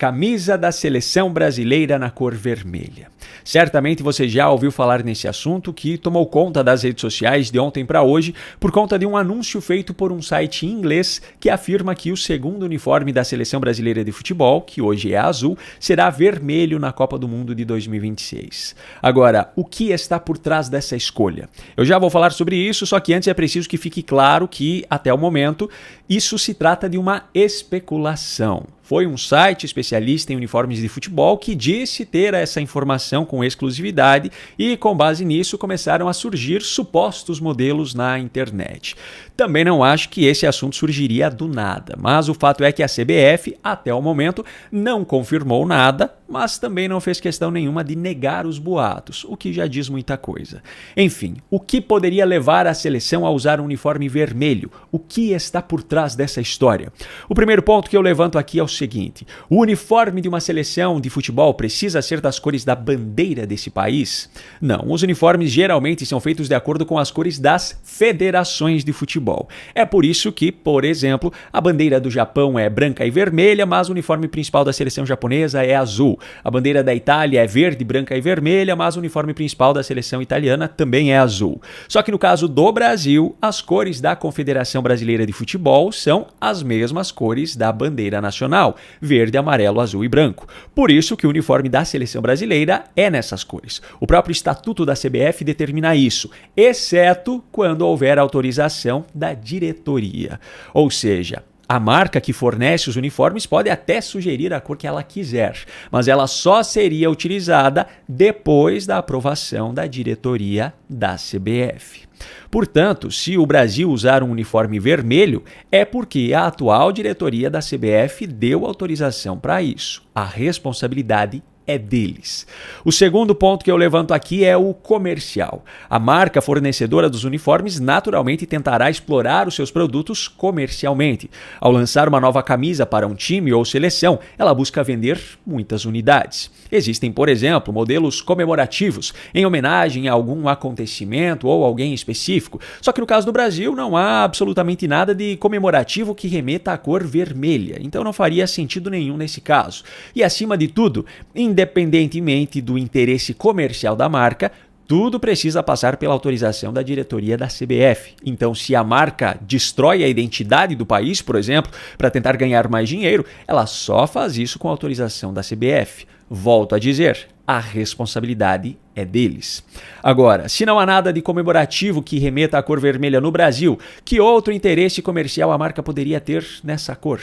Camisa da seleção brasileira na cor vermelha. Certamente você já ouviu falar nesse assunto que tomou conta das redes sociais de ontem para hoje por conta de um anúncio feito por um site em inglês que afirma que o segundo uniforme da seleção brasileira de futebol, que hoje é azul, será vermelho na Copa do Mundo de 2026. Agora, o que está por trás dessa escolha? Eu já vou falar sobre isso, só que antes é preciso que fique claro que, até o momento, isso se trata de uma especulação. Foi um site especialista em uniformes de futebol que disse ter essa informação com exclusividade e, com base nisso, começaram a surgir supostos modelos na internet. Também não acho que esse assunto surgiria do nada, mas o fato é que a CBF, até o momento, não confirmou nada, mas também não fez questão nenhuma de negar os boatos, o que já diz muita coisa. Enfim, o que poderia levar a seleção a usar um uniforme vermelho? O que está por trás dessa história? O primeiro ponto que eu levanto aqui é o seguinte: o uniforme de uma seleção de futebol precisa ser das cores da bandeira desse país? Não, os uniformes geralmente são feitos de acordo com as cores das federações de futebol. É por isso que, por exemplo, a bandeira do Japão é branca e vermelha, mas o uniforme principal da seleção japonesa é azul. A bandeira da Itália é verde, branca e vermelha, mas o uniforme principal da seleção italiana também é azul. Só que no caso do Brasil, as cores da Confederação Brasileira de Futebol são as mesmas cores da bandeira nacional: verde, amarelo, azul e branco. Por isso que o uniforme da seleção brasileira é nessas cores. O próprio estatuto da CBF determina isso, exceto quando houver autorização da diretoria. Ou seja, a marca que fornece os uniformes pode até sugerir a cor que ela quiser, mas ela só seria utilizada depois da aprovação da diretoria da CBF. Portanto, se o Brasil usar um uniforme vermelho, é porque a atual diretoria da CBF deu autorização para isso. A responsabilidade é deles. O segundo ponto que eu levanto aqui é o comercial. A marca fornecedora dos uniformes naturalmente tentará explorar os seus produtos comercialmente. Ao lançar uma nova camisa para um time ou seleção, ela busca vender muitas unidades. Existem, por exemplo, modelos comemorativos em homenagem a algum acontecimento ou alguém específico. Só que no caso do Brasil não há absolutamente nada de comemorativo que remeta à cor vermelha, então não faria sentido nenhum nesse caso. E acima de tudo, independentemente do interesse comercial da marca, tudo precisa passar pela autorização da diretoria da CBF. Então, se a marca destrói a identidade do país, por exemplo, para tentar ganhar mais dinheiro, ela só faz isso com a autorização da CBF. Volto a dizer, a responsabilidade é deles. Agora, se não há nada de comemorativo que remeta à cor vermelha no Brasil, que outro interesse comercial a marca poderia ter nessa cor?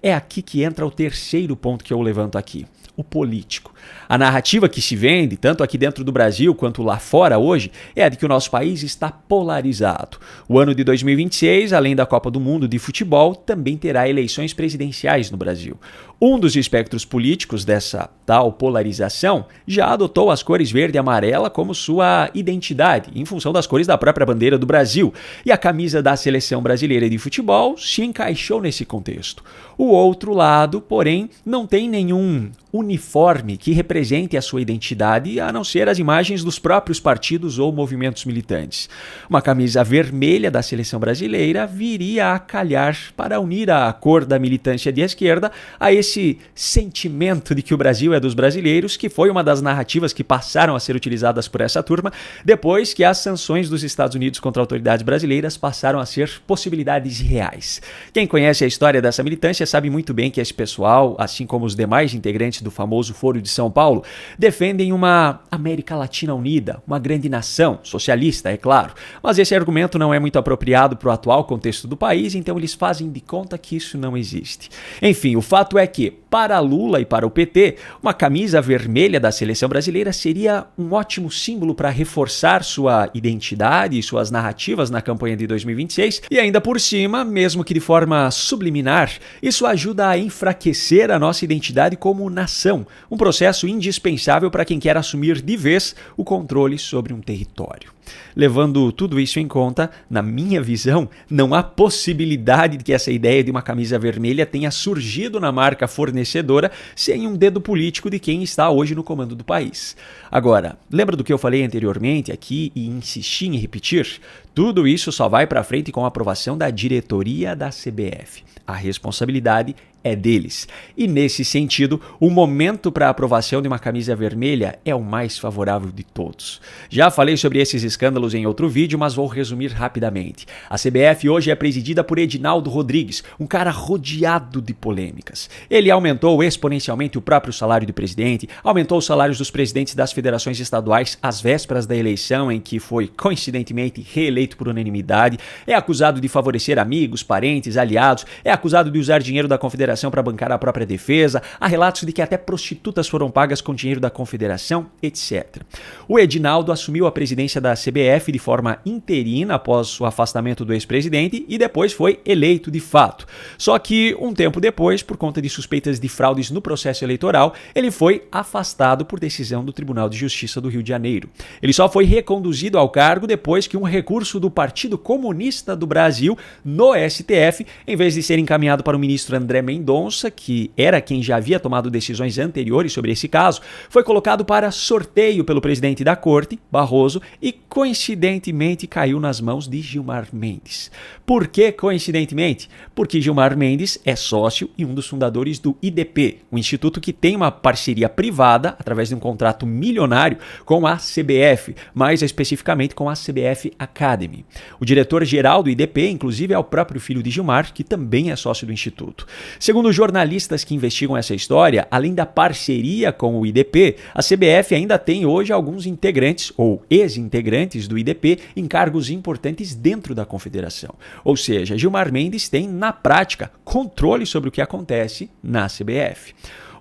É aqui que entra o terceiro ponto que eu levanto aqui: o político. A narrativa que se vende, tanto aqui dentro do Brasil quanto lá fora hoje, é a de que o nosso país está polarizado. O ano de 2026, além da Copa do Mundo de futebol, também terá eleições presidenciais no Brasil. Um dos espectros políticos dessa tal polarização já adotou as cores verde e amarela como sua identidade, em função das cores da própria bandeira do Brasil, e a camisa da seleção brasileira de futebol se encaixou nesse contexto. O outro lado, porém, não tem nenhum uniforme que represente a sua identidade, a não ser as imagens dos próprios partidos ou movimentos militantes. Uma camisa vermelha da seleção brasileira viria a calhar para unir a cor da militância de esquerda a esse sentimento de que o Brasil é dos brasileiros, que foi uma das narrativas que passaram a ser utilizadas por essa turma depois que as sanções dos Estados Unidos contra autoridades brasileiras passaram a ser possibilidades reais. Quem conhece a história dessa militância sabe muito bem que esse pessoal, assim como os demais integrantes do famoso Foro de São Paulo, defendem uma América Latina unida, uma grande nação, socialista, é claro. Mas esse argumento não é muito apropriado para o atual contexto do país, então eles fazem de conta que isso não existe. Enfim, o fato é que, para Lula e para o PT, uma camisa vermelha da seleção brasileira seria um ótimo símbolo para reforçar sua identidade e suas narrativas na campanha de 2026, e ainda por cima, mesmo que de forma subliminar, isso ajuda a enfraquecer a nossa identidade como nação, um processo indispensável para quem quer assumir de vez o controle sobre um território. Levando tudo isso em conta, na minha visão, não há possibilidade de que essa ideia de uma camisa vermelha tenha surgido na marca fornecedora sem um dedo político de quem está hoje no comando do país. Agora, lembra do que eu falei anteriormente aqui e insisti em repetir? Tudo isso só vai para frente com a aprovação da diretoria da CBF. A responsabilidade é deles. E nesse sentido, o momento para a aprovação de uma camisa vermelha é o mais favorável de todos. Já falei sobre esses escândalos em outro vídeo, mas vou resumir rapidamente. A CBF hoje é presidida por Edinaldo Rodrigues, um cara rodeado de polêmicas. Ele aumentou exponencialmente o próprio salário do presidente, aumentou os salários dos presidentes das federações estaduais às vésperas da eleição em que foi, coincidentemente, reeleito por unanimidade, é acusado de favorecer amigos, parentes, aliados, é acusado de usar dinheiro da confederação para bancar a própria defesa, há relatos de que até prostitutas foram pagas com dinheiro da confederação, etc. O Edinaldo assumiu a presidência da CBF de forma interina após o afastamento do ex-presidente e depois foi eleito de fato. Só que, um tempo depois, por conta de suspeitas de fraudes no processo eleitoral, ele foi afastado por decisão do Tribunal de Justiça do Rio de Janeiro. Ele só foi reconduzido ao cargo depois que um recurso do Partido Comunista do Brasil no STF, em vez de ser encaminhado para o ministro André Mendonça, que era quem já havia tomado decisões anteriores sobre esse caso, foi colocado para sorteio pelo presidente da corte, Barroso, e coincidentemente caiu nas mãos de Gilmar Mendes. Por que coincidentemente? Porque Gilmar Mendes é sócio e um dos fundadores do IDP, um instituto que tem uma parceria privada, através de um contrato milionário, com a CBF, mais especificamente com a CBF Academy. O diretor-geral do IDP, inclusive, é o próprio filho de Gilmar, que também é sócio do instituto. Segundo jornalistas que investigam essa história, além da parceria com o IDP, a CBF ainda tem hoje alguns integrantes ou ex-integrantes do IDP em cargos importantes dentro da confederação. Ou seja, Gilmar Mendes tem, na prática, controle sobre o que acontece na CBF.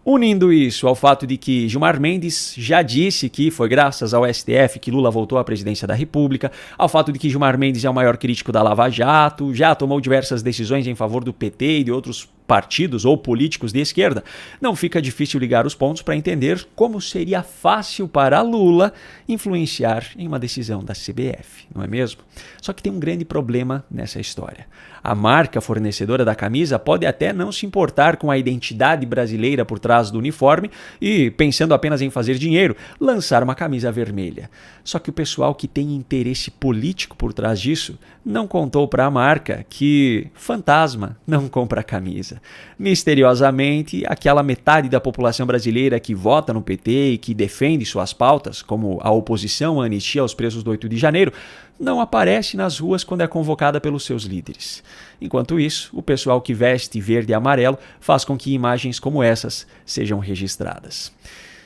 Unindo isso ao fato de que Gilmar Mendes já disse que foi graças ao STF que Lula voltou à presidência da República, ao fato de que Gilmar Mendes é o maior crítico da Lava Jato, já tomou diversas decisões em favor do PT e de outros partidos ou políticos de esquerda, não fica difícil ligar os pontos para entender como seria fácil para Lula influenciar em uma decisão da CBF, não é mesmo? Só que tem um grande problema nessa história. A marca fornecedora da camisa pode até não se importar com a identidade brasileira por trás do uniforme e, pensando apenas em fazer dinheiro, lançar uma camisa vermelha. Só que o pessoal que tem interesse político por trás disso não contou para a marca que fantasma não compra camisa. Misteriosamente, aquela metade da população brasileira que vota no PT e que defende suas pautas, como a oposição à anistia aos presos do 8 de janeiro, não aparece nas ruas quando é convocada pelos seus líderes. Enquanto isso, o pessoal que veste verde e amarelo faz com que imagens como essas sejam registradas.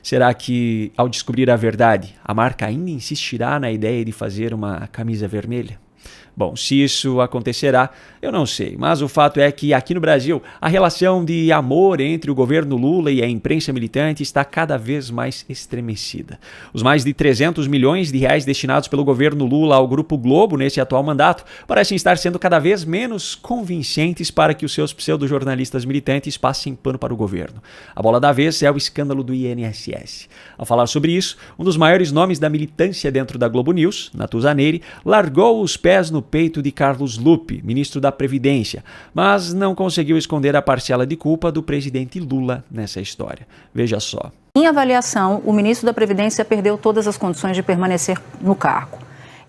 Será que, ao descobrir a verdade, a marca ainda insistirá na ideia de fazer uma camisa vermelha? Bom, se isso acontecerá, eu não sei, mas o fato é que aqui no Brasil a relação de amor entre o governo Lula e a imprensa militante está cada vez mais estremecida. Os mais de 300 milhões de reais destinados pelo governo Lula ao Grupo Globo nesse atual mandato parecem estar sendo cada vez menos convincentes para que os seus pseudojornalistas militantes passem pano para o governo. A bola da vez é o escândalo do INSS. Ao falar sobre isso, um dos maiores nomes da militância dentro da Globo News, Natuzaneri, largou os pés no peito de Carlos Lupe, ministro da Previdência, mas não conseguiu esconder a parcela de culpa do presidente Lula nessa história. Veja só. Em avaliação, o ministro da Previdência perdeu todas as condições de permanecer no cargo.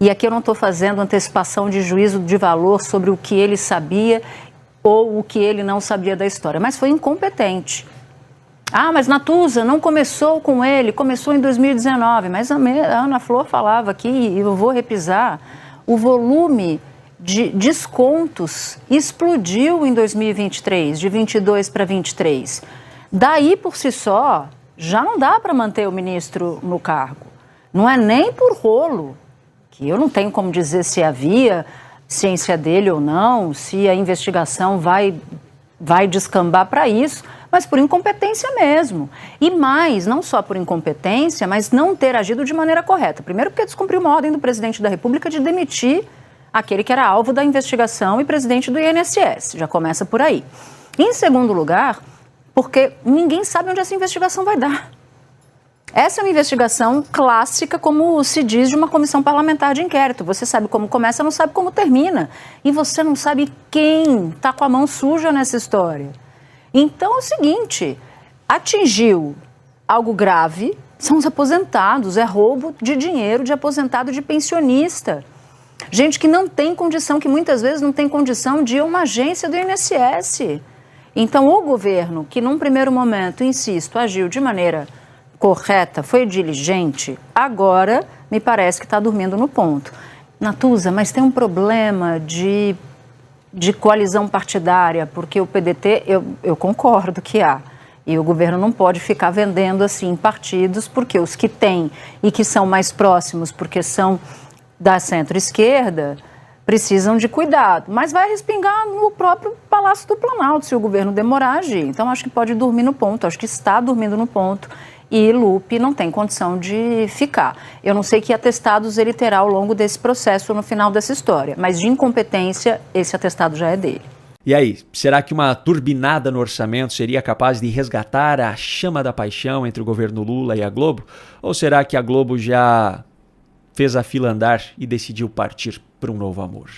E aqui eu não estou fazendo antecipação de juízo de valor sobre o que ele sabia ou o que ele não sabia da história, mas foi incompetente. Ah, mas Natuza não começou com ele, começou em 2019, mas a Ana Flor falava aqui, e eu vou repisar, o volume de descontos explodiu em 2023, de 22 para 23. Daí, por si só, já não dá para manter o ministro no cargo. Não é nem por rolo, que eu não tenho como dizer se havia ciência dele ou não, se a investigação vai descambar para isso, mas por incompetência mesmo. E mais, não só por incompetência, mas não ter agido de maneira correta. Primeiro porque descumpriu uma ordem do presidente da República de demitir aquele que era alvo da investigação e presidente do INSS. Já começa por aí. Em segundo lugar, porque ninguém sabe onde essa investigação vai dar. Essa é uma investigação clássica, como se diz, de uma comissão parlamentar de inquérito. Você sabe como começa, não sabe como termina. E você não sabe quem está com a mão suja nessa história. Então é o seguinte, atingiu algo grave, são os aposentados, é roubo de dinheiro de aposentado, de pensionista. Gente que não tem condição, que muitas vezes não tem condição de ir a uma agência do INSS. Então, o governo, que num primeiro momento, insisto, agiu de maneira correta, foi diligente, agora me parece que está dormindo no ponto. Natuza, mas tem um problema de coalizão partidária, porque o PDT, eu concordo que há. E o governo não pode ficar vendendo assim partidos, porque os que têm e que são mais próximos, porque são da centro-esquerda, precisam de cuidado. Mas vai respingar no próprio Palácio do Planalto, se o governo demorar a agir. Então, acho que pode dormir no ponto, acho que está dormindo no ponto. E Lupe não tem condição de ficar. Eu não sei que atestados ele terá ao longo desse processo, no final dessa história, mas de incompetência, esse atestado já é dele. E aí, será que uma turbinada no orçamento seria capaz de resgatar a chama da paixão entre o governo Lula e a Globo? Ou será que a Globo já fez a fila andar e decidiu partir para um novo amor?